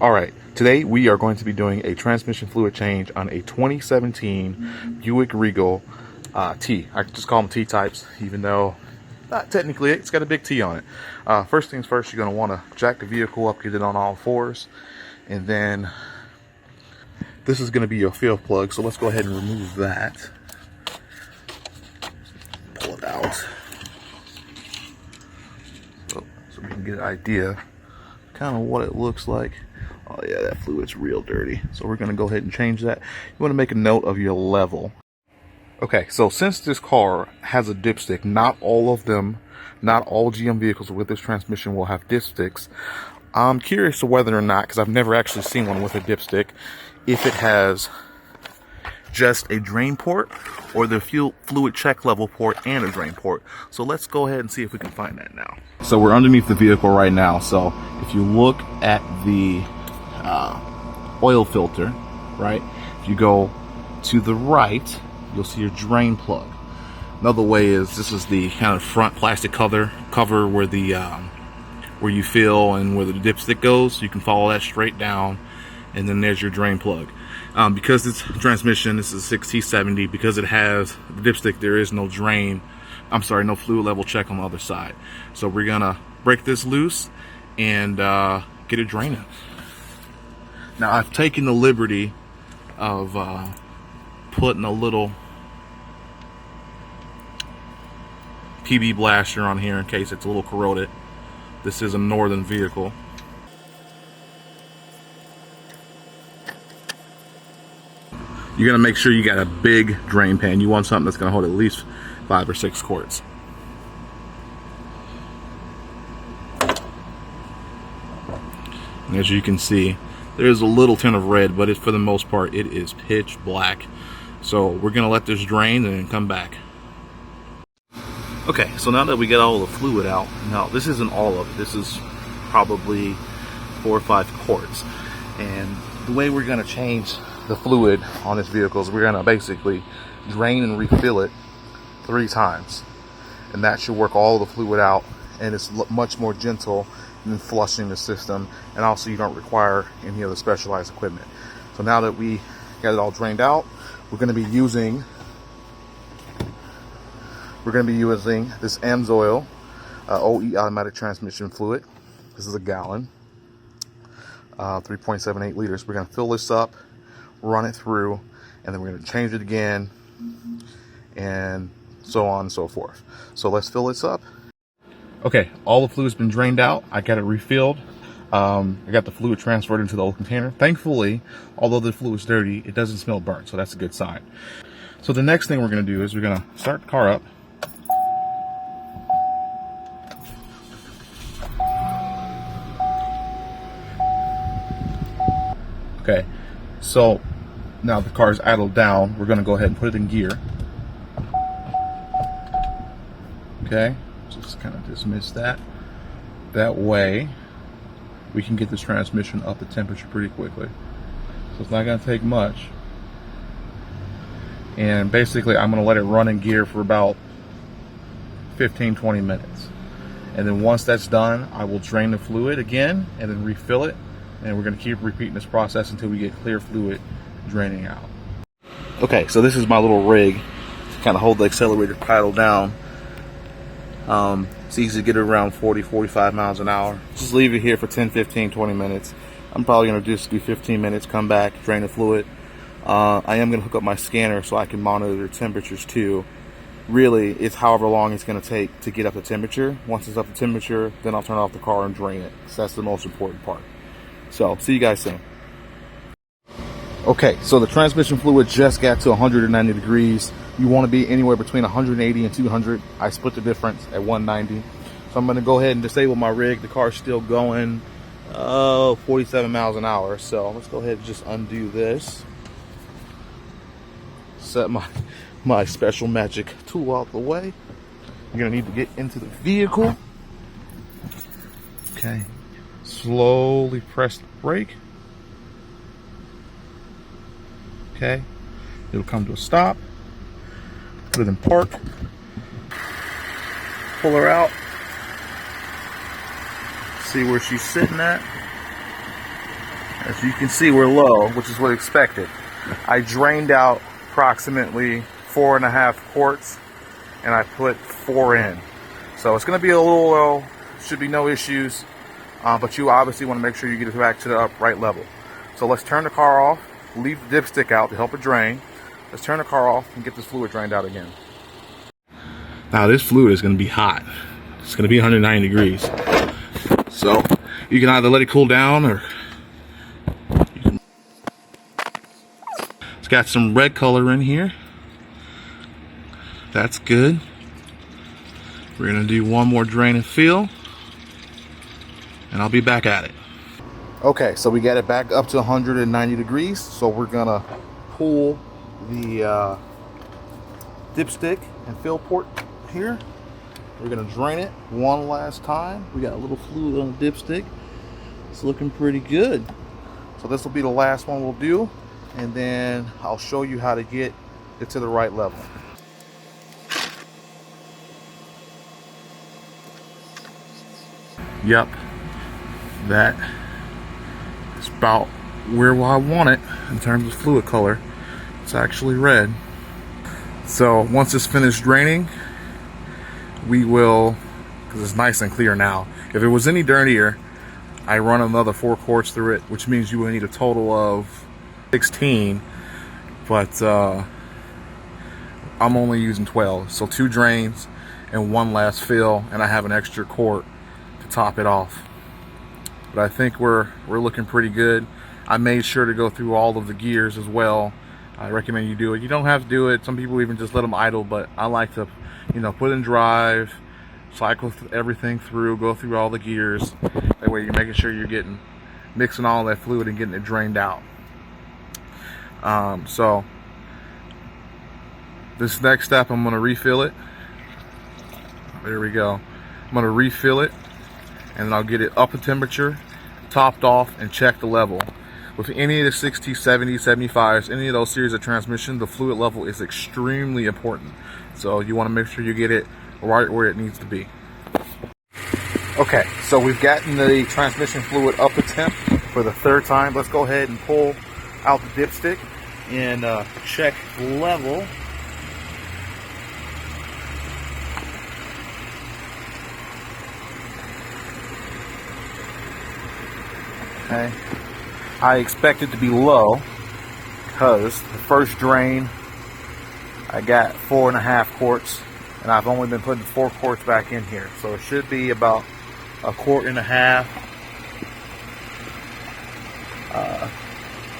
All right, today we are going to be doing a transmission fluid change on a 2017 Buick Regal T. I just call them T-types, even though not technically it's got a big T on it. First things first, you're going to want to jack the vehicle up, get it on all fours, and then this is going to be your fill plug, so let's go ahead and remove that. Pull it out so we can get an idea kind of what it looks like. Oh yeah, that fluid's real dirty. So we're going to go ahead and change that. You want to make a note of your level. Okay, so since this car has a dipstick, not all GM vehicles with this transmission will have dipsticks. I'm curious to whether or not, because I've never actually seen one with a dipstick, if it has just a drain port or the fluid check level port and a drain port. So let's go ahead and see if we can find that now. So we're underneath the vehicle right now. So if you look at the oil filter, right? If you go to the right, you'll see your drain plug. Another way is this is the kind of front plastic cover where the where you fill and where the dipstick goes. You can follow that straight down, and then there's your drain plug. Because it's transmission, this is a 6T70. Because it has the dipstick, there is no no fluid level check on the other side. So we're gonna break this loose and get it draining. Now I've taken the liberty of putting a little PB blaster on here in case it's a little corroded. This is a northern vehicle. You're gonna make sure you got a big drain pan. You want something that's gonna hold at least 5 or 6 quarts. And as you can see, there's a little tint of red, but for the most part, it is pitch black. So we're gonna let this drain and then come back. Okay, so now that we get all the fluid out, now this isn't all of it. This is probably 4 or 5 quarts. And the way we're gonna change the fluid on this vehicle is we're gonna basically drain and refill it 3 times. And that should work all the fluid out, and it's much more gentle than flushing the system, and also you don't require any other specialized equipment. So now that we got it all drained out, we're going to be using this Amsoil OE automatic transmission fluid. This is a gallon, 3.78 liters. We're going to fill this up, run it through, and then we're going to change it again, and so on and so forth. So let's fill this up. Okay, all the fluid's been drained out. I got it refilled. I got the fluid transferred into the old container. Thankfully, although the fluid's dirty, it doesn't smell burnt, so that's a good sign. So the next thing we're gonna do is we're gonna start the car up. Okay, so now the car's idled down. We're gonna go ahead and put it in gear. Okay. Just kind of dismiss that. That way we can get this transmission up to temperature pretty quickly. So it's not going to take much. And basically I'm going to let it run in gear for about 15-20 minutes. And then once that's done, I will drain the fluid again and then refill it. And we're going to keep repeating this process until we get clear fluid draining out. Okay, so this is my little rig to kind of hold the accelerator pedal down. It's easy to get it around 40-45 miles an hour. Just leave it here for 10-15-20 minutes. I'm probably going to just do 15 minutes, come back, drain the fluid. I am going to hook up my scanner so I can monitor the temperatures too. Really, it's however long it's going to take to get up to temperature. Once it's up to temperature, then I'll turn off the car and drain it. So that's the most important part. So, see you guys soon. Okay, so the transmission fluid just got to 190 degrees. You want to be anywhere between 180 and 200. I split the difference at 190. So I'm going to go ahead and disable my rig. The car's still going 47 miles an hour. So let's go ahead and just undo this. Set my special magic tool out the way. You're going to need to get into the vehicle. Okay. Slowly press the brake. Okay. It'll come to a stop. Put it in park. Pull her out. See where she's sitting at. As you can see, we're low, which is what expected. I drained out approximately 4.5 quarts, and I put 4 in. So it's going to be a little low. Should be no issues, but you obviously want to make sure you get it back to the right level. So let's turn the car off, leave the dipstick out to help it drain. Let's turn the car off and get this fluid drained out again. Now this fluid is going to be hot. It's going to be 190 degrees. So you can either let it cool down, or it's got some red color in here. That's good. We're going to do one more drain and fill, and I'll be back at it. Okay, so we got it back up to 190 degrees. So we're going to pull the dipstick and fill port here. We're going to drain it one last time. We got a little fluid on the dipstick. It's looking pretty good. So this will be the last one we'll do, and then I'll show you how to get it to the right level. Yep, that is about where I want it in terms of fluid color. It's actually red. So once it's finished draining, we will, because it's nice and clear now. If it was any dirtier, I run another 4 quarts through it, which means you will need a total of 16, but I'm only using 12. So 2 drains and 1 last fill, and I have an extra quart to top it off. But I think we're looking pretty good. I made sure to go through all of the gears as well. I recommend you do it. You don't have to do it. Some people even just let them idle, but I like to, put in drive, cycle everything through, go through all the gears. That way you're making sure you're mixing all that fluid and getting it drained out. So this next step, I'm going to refill it. There we go. I'm going to refill it, and then I'll get it up a temperature, topped off, and check the level. With any of the 60, 70, 75s, any of those series of transmission, the fluid level is extremely important. So you want to make sure you get it right where it needs to be. Okay, so we've gotten the transmission fluid up a temp for the 3rd time. Let's go ahead and pull out the dipstick and check level. Okay. I expect it to be low because the first drain I got 4.5 quarts, and I've only been putting 4 quarts back in here, so it should be about 1.5 quarts.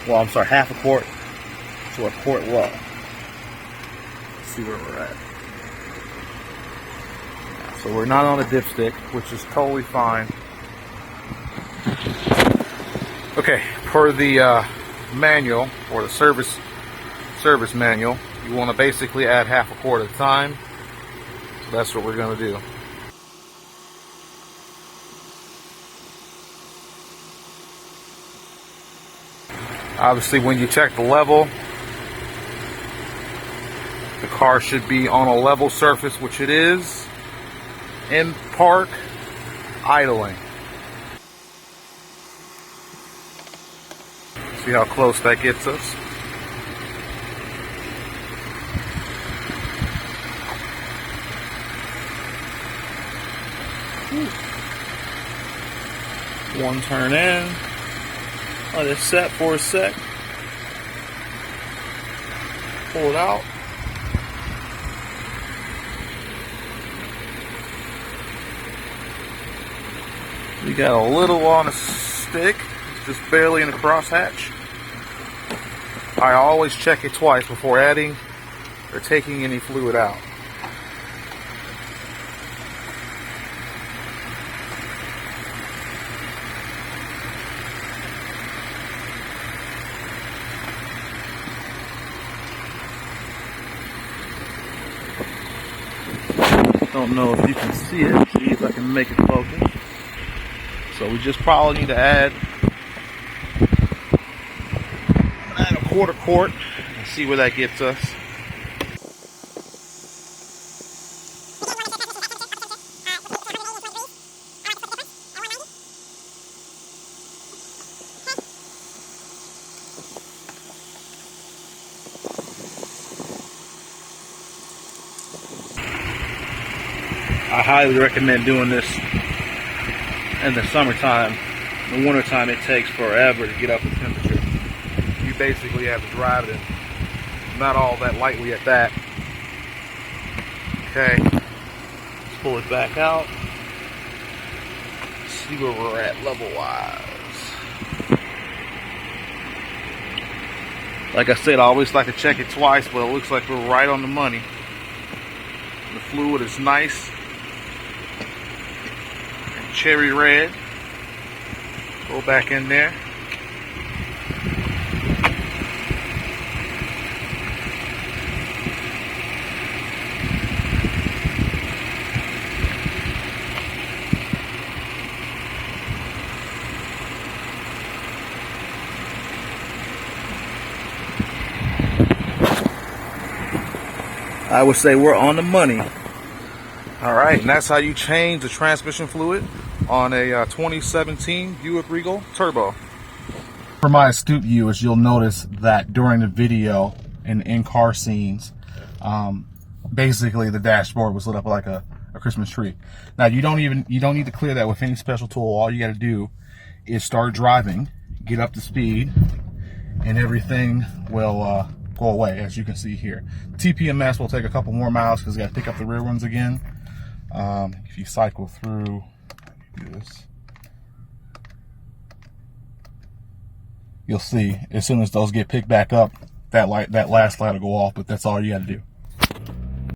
Well, I'm sorry, half a quart to 1 quart low. Let's see where we're at. So we're not on a dipstick, which is totally fine. Okay, per the manual, or the service manual, you want to basically add half a quart at a time. That's what we're going to do. Obviously, when you check the level, the car should be on a level surface, which it is, in park, idling. See how close that gets us? One turn in. Let it set for a sec. Pull it out. We got a little on a stick, just barely in the crosshatch. I always check it twice before adding or taking any fluid out. Don't know if you can see it. See if I can make it focus. So we just probably need to add a 1/4 quart and see where that gets us. I highly recommend doing this in the summertime. In the wintertime, it takes forever to get up the temperature. You basically have to drive it not all that lightly at that. Okay, let's pull it back out. See where we're at level-wise. Like I said, I always like to check it twice, but it looks like we're right on the money. The fluid is nice and cherry red. Go back in there. I would say we're on the money. Alright, and that's how you change the transmission fluid on a 2017 Buick Regal Turbo. For my astute viewers, you'll notice that during the video and in-car scenes, basically the dashboard was lit up like a Christmas tree. Now you don't need to clear that with any special tool. All you got to do is start driving, get up to speed, and everything will go away, as you can see here. TPMS will take a couple more miles because you got to pick up the rear ones again. If you cycle through this, you'll see as soon as those get picked back up, that last light will go off. But that's all you got to do.